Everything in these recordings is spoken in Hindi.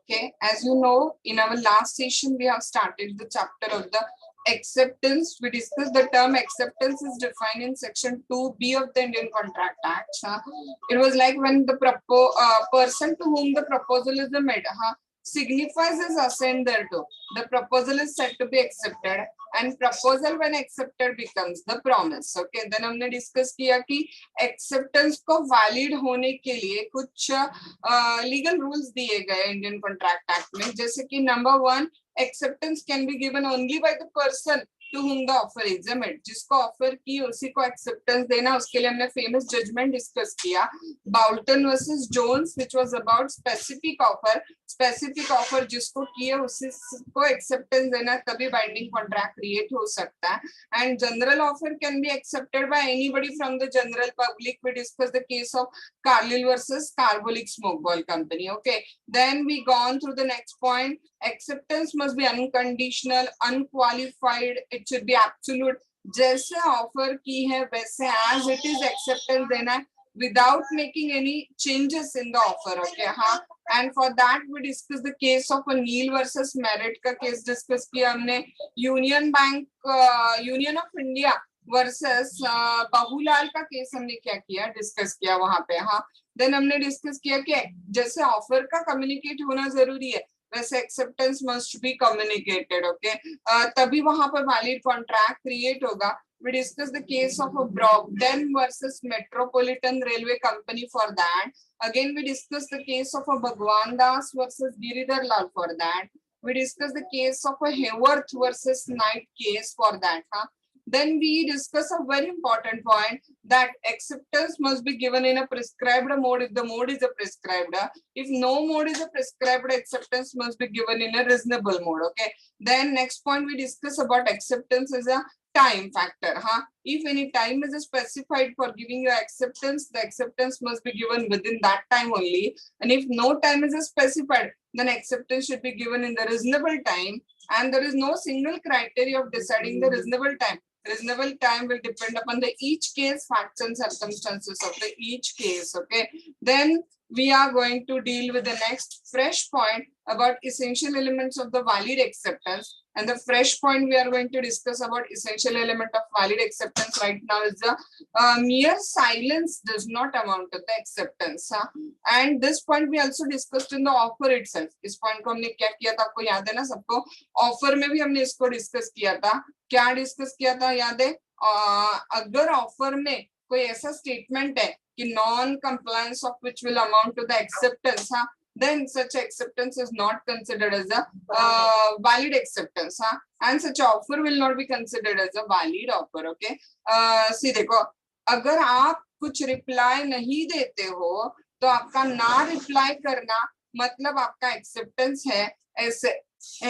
Okay, as you know, in our last session, we have started the chapter of the acceptance. We discussed the term acceptance is defined in section 2B of the Indian Contract Act. It was like when the person to whom the proposal is made signifies his assent thereto. The proposal is said to be accepted, and proposal when accepted becomes the promise. Okay, then हमने discuss किया कि acceptance को valid होने के लिए कुछ लीगल रूल्स दिए गए इंडियन कॉन्ट्रैक्ट एक्ट में, जैसे कि number 1, acceptance can be given only by the person to whom the offer is made. जिसको ऑफर की उसी को एक्सेप्टेंस देना. उसके लिए हमने फेमस जजमेंट डिस्कस किया, Boulton versus Jones, which was about specific offer. Specific offer जिसको किए उसी को एक्सेप्टेंस देना, तभी बाइंडिंग कॉन्ट्रैक्ट क्रिएट हो सकता है. And general offer can be accepted by anybody from the general public. We discuss the case of Carlyle versus Carbolic Smoke Ball Company. Okay, then we gone through the next point. Acceptance must be unconditional, unqualified. It should be absolute. जैसे ऑफर की है वैसे as it is acceptance देना है without making any changes in the offer. Okay, हाँ. And for that we discuss the case of a Neil versus Merit का केस डिस्कस किया हमने. Union bank, union of India versus Babulal का केस हमने क्या किया, डिस्कस किया वहां पे. हाँ, देन हमने डिस्कस किया कि जैसे ऑफर का कम्युनिकेट होना जरूरी है, वैसे acceptance must be communicated. Okay, तभी वहां पर वैलिड कॉन्ट्रैक्ट क्रिएट होगा. We discussed the case of a Brogden versus Metropolitan Railway Company for that. Again, we discussed the case of a Bhagwan Das versus Giridhar Lal for that. We discussed the case of a Hayworth versus Knight case for that. Huh? Then we discuss a very important point that acceptance must be given in a prescribed mode if the mode is a prescribed. If no mode is a prescribed, acceptance must be given in a reasonable mode. Okay. Then next point we discuss about acceptance is a time factor. If any time is specified for giving your acceptance, the acceptance must be given within that time only. And if no time is specified, then acceptance should be given in the reasonable time. And there is no single criteria of deciding the reasonable time. Reasonable time will depend upon the each case, facts and circumstances of the each case. Okay, then we are going to deal with the next fresh point about essential elements of the valid acceptance. And the fresh point we are going to discuss about essential element of valid acceptance right now is the mere silence does not amount to the acceptance. And this point we also discussed in the offer itself. इस point को हमने क्या किया था, आपको याद है ना सबको? ऑफर में भी हमने इसको डिस्कस किया था. क्या डिस्कस किया था याद है? अगर ऑफर में कोई ऐसा स्टेटमेंट है कि non compliance of which will amount to the acceptance, then such acceptance is not considered as a valid acceptance. And such offer will not be considered as a valid offer. Okay, see देखो, अगर आप कुछ रिप्लाई नहीं देते हो तो आपका ना रिप्लाई करना मतलब आपका एक्सेप्टेंस है. ऐसे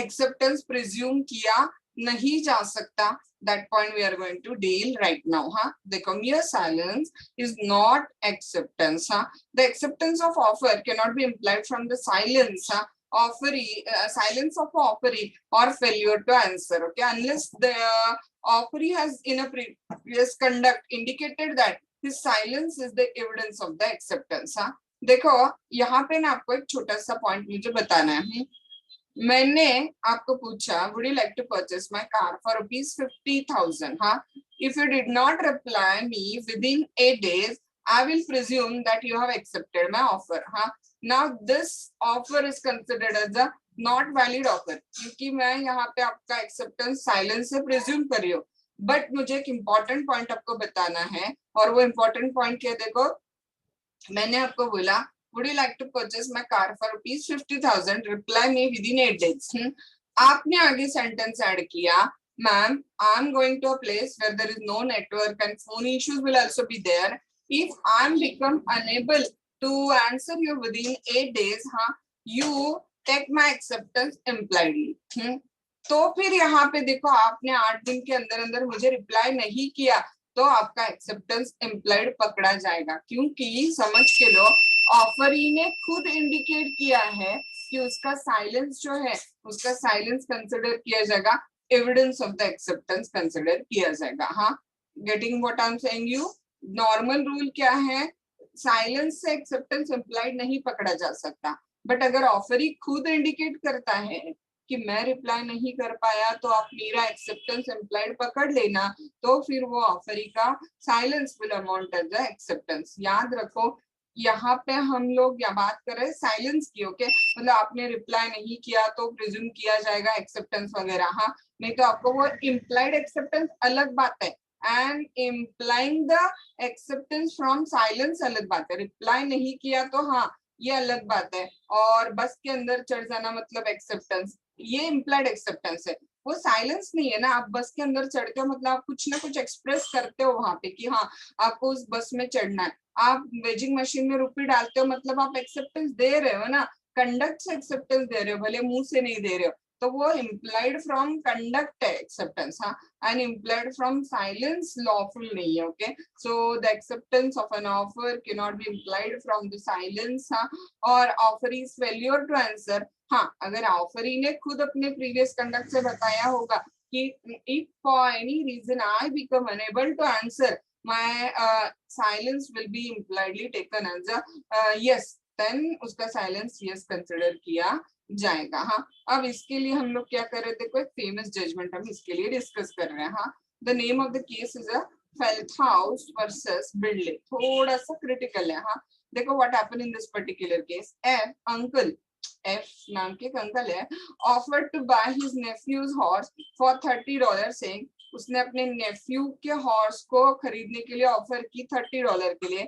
एक्सेप्टेंस प्रिज्यूम किया नहीं जा सकता. That point we are going to deal right now. देखो, mere silence is not acceptance. The acceptance of offer cannot be implied from the silence. Silence of offeree or failure to answer. Okay, unless the offeree has in a previous conduct indicated that his silence is the evidence of the acceptance. देखो, यहाँ पे ना आपको एक छोटा सा पॉइंट मुझे बताना है. मैंने आपको पूछा would you like to purchase my car for ₹50,000. If you did not reply me within 8 days, I will presume that you have accepted my offer. Now this offer is considered as a not valid offer क्योंकि मैं यहाँ पे आपका acceptance silence से presume कर रही हूँ. बट मुझे एक important point आपको बताना है, और वो important point क्या? देखो, मैंने आपको बोला would you like to purchase my car for ₹50,000? Reply me within 8 days. आपने आगे sentence add किया, ma'am, I'm going to a place where there is no network and phone issues will also be there. If I'm become unable to answer you within 8 days, you take my acceptance impliedly. तो फिर यहाँ पे देखो, आपने 8 दिन के अंदर अंदर मुझे रिप्लाई नहीं किया तो आपका एक्सेप्टेंस इम्प्लाइड पकड़ा जाएगा, क्योंकि समझ के लो ऑफरी ने खुद इंडिकेट किया है कि उसका साइलेंस जो है, उसका साइलेंस कंसिडर किया जाएगा, evidence of the acceptance consider किया जाएगा. Getting what I am saying you? Normal rule क्या है? साइलेंस से एक्सेप्टेंस इम्प्लाइड नहीं पकड़ा जा सकता. बट अगर ऑफरी खुद इंडिकेट करता है कि मैं रिप्लाई नहीं कर पाया तो आप मेरा एक्सेप्टेंस इम्प्लाइड पकड़ लेना, तो फिर वो ऑफरी का silence will amount as the acceptance. याद रखो यहाँ पे हम लोग या बात कर रहे हैं साइलेंस की, ओके, मतलब आपने रिप्लाई नहीं किया तो प्रिज्यूम किया जाएगा एक्सेप्टेंस वगैरह, हाँ, नहीं तो आपको वो इम्प्लाइड एक्सेप्टेंस अलग बात है, and implying the acceptance from silence अलग बात है। रिप्लाई नहीं किया तो हाँ ये अलग बात है, और बस के अंदर चढ़ जाना मतलब एक्सेप्टेंस, ये इम्प्लाइड एक्सेप्टेंस है, वो साइलेंस नहीं है ना। आप बस के अंदर चढ़ते हो मतलब आप कुछ ना कुछ एक्सप्रेस करते हो वहां पे कि हाँ आपको उस बस में चढ़ना है। आप वेजिंग मशीन में रुपी डालते हो मतलब आप एक्सेप्टेंस दे रहे हो ना, कंडक्ट से एक्सेप्टेंस दे रहे हो, भले मुंह से नहीं दे रहे हो, तो वो इम्प्लाइड फ्रॉम कंडक्ट है एक्सेप्टेंस, हाँ, and implied from silence lawful नहीं है, okay. So the acceptance of an offer can not be implied from the silence, हाँ, और offer is failure to answer, हाँ, अगर ऑफरी ने खुद अपने प्रीवियस कंडक्ट से बताया होगा कि if for any reason I become unable to answer my silence will be impliedly taken as a yes, then उसका silence yes consider किया जाएगा, हाँ। अब इसके लिए हम लोग क्या कर रहे थे, कोई फेमस जजमेंट हम इसके लिए डिस्कस कर रहे हैं, हाँ। The name of the case is a Felthouse versus Bindley, थोड़ा सा क्रिटिकल है, हाँ। देखो what happened in this particular case, F uncle, F नाम के एक अंकल है, offered to buy his nephew's horse for $30, saying उसने अपने नेफ्यू के हॉर्स को खरीदने के लिए ऑफर की $30 के लिए,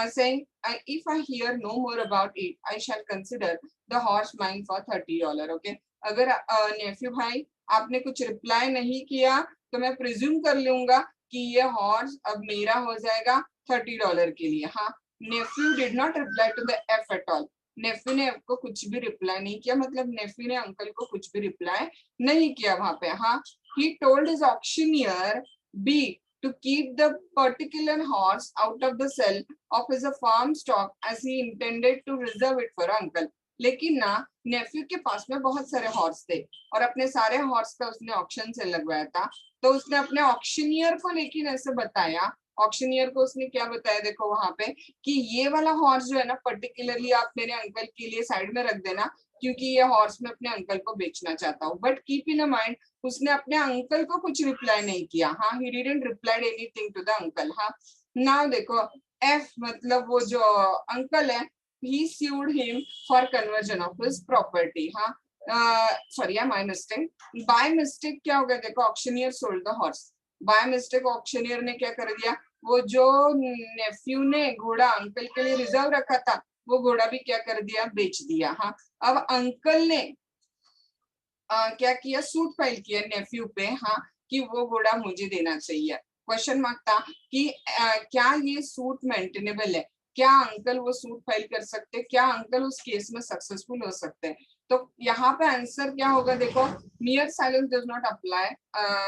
saying if I hear no more about it I shall consider the horse mine for $30, okay। अगर नेफ्यू भाई आपने कुछ रिप्लाई नहीं किया तो मैं प्रिज्यूम कर लूंगा कि ये हॉर्स अब मेरा हो जाएगा $30 के लिए, हाँ। Nephew did not reply to the F at all, nephew ने आपको कुछ भी रिप्लाई नहीं किया, मतलब नेफ्यू ने अंकल को कुछ भी रिप्लाई नहीं किया वहां पे, हाँ। He told his auctioneer B to keep the particular horse out of the sale of his farm stock as he intended to reserve it for uncle। लेकिन ना नेफ्यू के पास में बहुत सारे हॉर्स थे और अपने सारे हॉर्स का उसने ऑक्शन से लगवाया था, तो उसने अपने ऑक्शनियर को लेकिन ऐसे बताया, ऑक्शनियर को उसने क्या बताया, देखो वहां पे कि ये वाला हॉर्स जो है ना पर्टिकुलरली आप मेरे अंकल के लिए साइड में रख देना, क्योंकि ये हॉर्स मैं अपने अंकल को बेचना चाहता हूँ। बट कीप इन माइंड उसने अपने अंकल को कुछ रिप्लाई नहीं किया, हाँ, he didn't replied anything to the uncle, हाँ। नाउ देखो एफ मतलब वो जो अंकल है, he sued him for conversion of his property, हाँ, sorry my mistake, by mistake क्या हो गया, देखो auctioneer sold the horse, by mistake auctioneer ने क्या कर दिया, वो जो नेफ्यू ने घोड़ा अंकल के लिए रिजर्व रखा था वो घोड़ा भी क्या कर दिया, बेच दिया, हाँ। अब अंकल ने क्या किया, सूट फाइल किया नेफ्यू पे, हाँ, कि वो घोड़ा मुझे देना चाहिए। क्वेश्चन मार्क था कि क्या ये सूट मेंटेनेबल है, क्या अंकल वो सूट फाइल कर सकते हैं, क्या अंकल उस केस में सक्सेसफुल हो सकते हैं। तो यहाँ पे आंसर क्या होगा, देखो मियर silence does not apply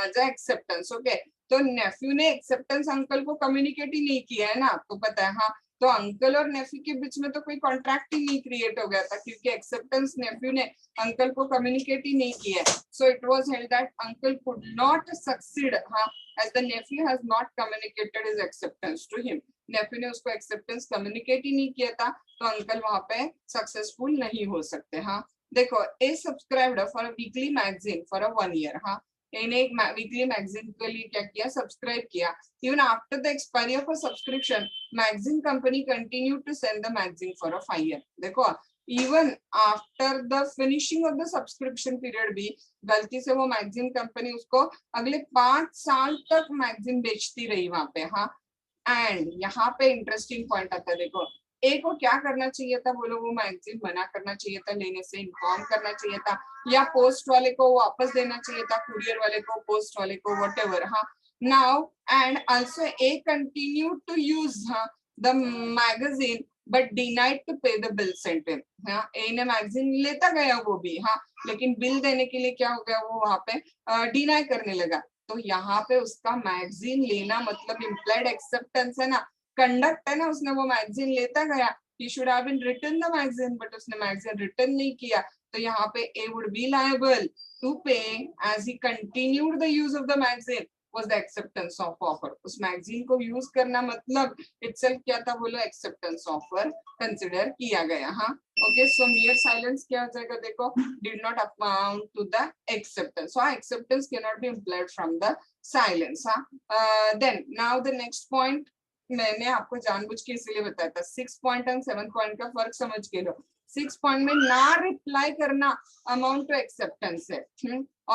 the acceptance, okay. तो नेफ्यू ने एक्सेप्टेंस अंकल को कम्युनिकेट ही नहीं किया है ना, आपको पता है, हाँ। तो अंकल और नेफ्यू के बीच में तो कोई कॉन्ट्रैक्ट ही नहीं क्रिएट हो गया था, क्योंकि एक्सेप्टेंस नेफ्यू ने अंकल को कम्युनिकेट ही नहीं किया है। So it was held that uncle could not succeed, हाँ, as the nephew has not communicated his acceptance to him। Nephew ने उसको एक्सेप्टेंस कम्युनिकेट ही नहीं किया था, तो अंकल वहां पे सक्सेसफुल नहीं हो सकते, हाँ। देखो A subscribed for a weekly magazine for a 1 year, हाँ, इन्हें एक वीकली मैगजीन के लिए क्या किया, सब्सक्राइब किया। Even after the expiry of a subscription magazine company continue to sell the magazine for a 5 year। देखो even after the finishing of the subscription period भी गलती से वो मैगजीन कंपनी उसको अगले 5 साल तक मैगजीन बेचती रही वहां पे, हाँ। एंड यहाँ पे इंटरेस्टिंग पॉइंट आता है, देखो ए को क्या करना चाहिए था, बोलो वो मैगजीन मना करना चाहिए था लेने से, इन्फॉर्म करना चाहिए था, या पोस्ट वाले को वापस देना चाहिए था, कुरियर वाले को, पोस्ट वाले को, व्हाटएवर, हाँ। Now and also A continue to use the magazine but denied to pay the bill sent in, हाँ, ए ने मैगजीन लेता गया वो भी, हाँ, लेकिन बिल देने के लिए क्या हो गया, वो वहां पे डिनाई करने लगा। तो यहाँ पे उसका मैगजीन लेना मतलब इम्प्लाइड एक्सेप्टेंस है ना, कंडक्ट है ना, उसने वो मैगजीन लेता गया, he should have been written the magazine but उसने मैगजीन रिटर्न नहीं किया, तो यहाँ पे A would be liable to pay as he continued the use of the magazine was the acceptance of offer। उस मैगजीन को यूज करना मतलब itself क्या था, बोलो एक्सेप्टेंस ऑफर कंसिडर किया गया, हाँ। ओके सो mere silence क्या हो जाएगा देखो, did not amount to the acceptance. So acceptance cannot be implied from the silence. Then now the next point, मैंने आपको जानबूझ के इसलिए बताया था 6 पॉइंट और 7 पॉइंट का फर्क समझ के लो. 6 पॉइंट में ना रिप्लाई करना अमाउंट टू एक्सेप्टेंस है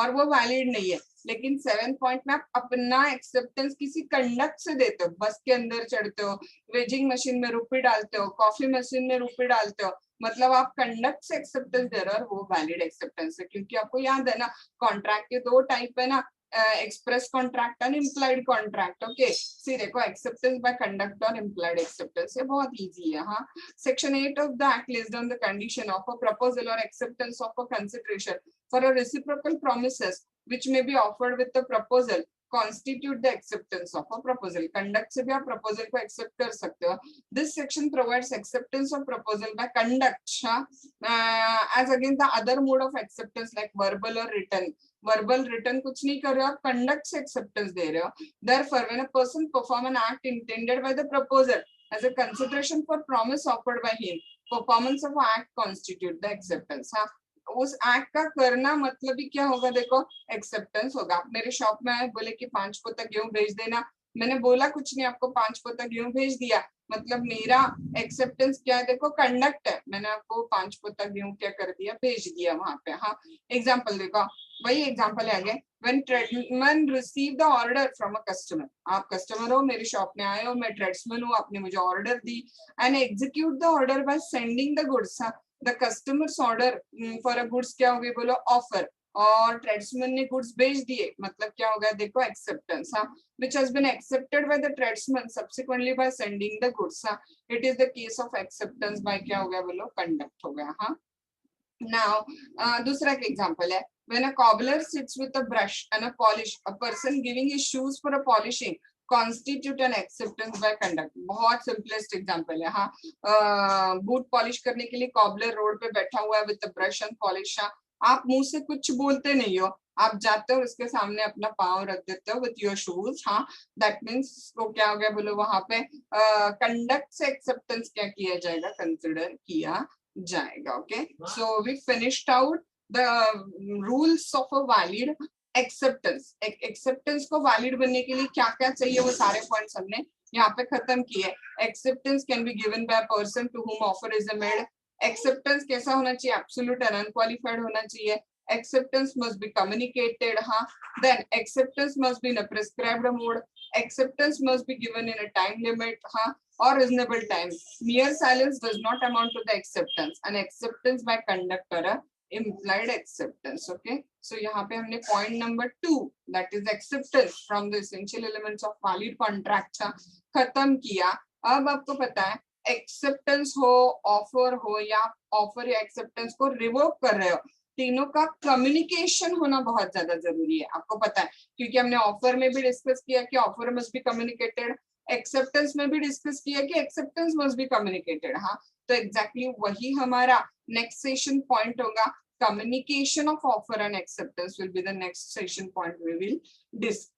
और वो वैलिड नहीं है, लेकिन 7 पॉइंट में आप अपना एक्सेप्टेंस किसी कंडक्ट से देते हो, बस के अंदर चढ़ते हो, वेजिंग मशीन में रुपये डालते हो, कॉफी मशीन में रुपये डालते हो, मतलब आप कंडक्ट से एक्सेप्टेंस दे रहे हो और वो वैलिड एक्सेप्टेंस है. क्योंकि आपको याद है ना कॉन्ट्रैक्ट के 2 टाइप है ना, express contract and implied contract. Okay see देखो एक्सेप्टेंस बाय कंडक्ट और इम्प्लाइड एक्सेप्टेंस, ये बहुत इजी है. हाँ section 8 of the act lays down the condition of a proposal or acceptance of a consideration for a reciprocal promises which may be offered with the proposal constitute the acceptance of a proposal. conduct से भी आप proposal को accept कर सकते हो. This section provides acceptance of proposal by conduct as against the other mode of acceptance like verbal or written. Verbal written कुछ नहीं कर रहे हो आप, conduct से acceptance दे रहे हो. Therefore when a person perform an act intended by the proposer as a consideration for promise offered by him, performance of act constitute the acceptance. हाँ उस एक्ट का करना मतलब ही क्या होगा देखो, एक्सेप्टेंस होगा. आप मेरे शॉप में आए, बोले कि 5 पोता गेहूं भेज देना, मैंने बोला कुछ नहीं, आपको 5 पोता गेहूं भेज दिया, मतलब मेरा एक्सेप्टेंस क्या है देखो, कंडक्ट है. मैंने आपको 5 पोता गेहूं क्या कर दिया, भेज दिया वहां पे. हाँ एग्जाम्पल देखो, वही एग्जाम्पल है आगे. When tradesman receive the order from a customer, आप कस्टमर हो, मेरी शॉप में आए हो, मैं ट्रेड्समैन हूँ, आपने मुझे order the, and execute the order by sending the goods. The customers order for a goods क्या हो गई बोलो, ऑफर, और ट्रेड्समैन ने गुड्स भेज दिए, मतलब क्या हो गया देखो, एक्सेप्टेंस. हाँ which has been accepted by the tradesman subsequently by sending the goods. It is the case of acceptance by क्या हो गया बोलो, conduct हो गया. हाँ now दूसरा एग्जांपल है, when a cobbler sits with a brush and a polish, a person giving his shoes for a polishing constitute an acceptance by conduct. बहुत सिंपलेस्ट एग्जांपल है. हाँ बूट पॉलिश करने के लिए कॉबलर रोड पे बैठा हुआ है with the brush and polish. आप मुंह से कुछ बोलते नहीं हो, आप जाते हो उसके सामने अपना पाँव रख देते हो विथ योर शूज. हाँ दैट मीन्स वो क्या हो गया बोलो, वहां पे कंडक्ट से एक्सेप्टेंस क्या किया जाएगा, कंसिडर किया जाएगा. Okay so we finished out the rules of a valid acceptance. Acceptance को वैलिड बनने के लिए क्या क्या चाहिए वो सारे पॉइंट्स हमने यहाँ पे खत्म किए. Acceptance can be given by person to whom offer is made. Acceptance कैसा होना चाहिए, एब्सोल्यूट एंड अनक्वालिफाइड होना चाहिए. Acceptance must be communicated. Then acceptance must be in a prescribed mode. Acceptance must be given in a time limit or reasonable time. Mere silence does not amount to the acceptance. An acceptance by conduct or a implied acceptance. Okay. So यहाँ पे हमने point number 2 that is acceptance from the essential elements of valid contract खत्म किया. अब आपको पता है एक्सेप्टेंस हो, ऑफर हो, या ऑफर या एक्सेप्टेंस को रिवोक कर रहे हो, तीनों का कम्युनिकेशन होना बहुत ज्यादा जरूरी है. आपको पता है क्योंकि हमने ऑफर में भी डिस्कस किया कि offer must be communicated, acceptance में भी डिस्कस किया कि एक्सेप्टेंस मस्ट बी कम्युनिकेटेड. हाँ तो एग्जैक्टली वही हमारा नेक्स्ट सेशन पॉइंट होगा. Communication of offer and acceptance will be the next session point we will discuss.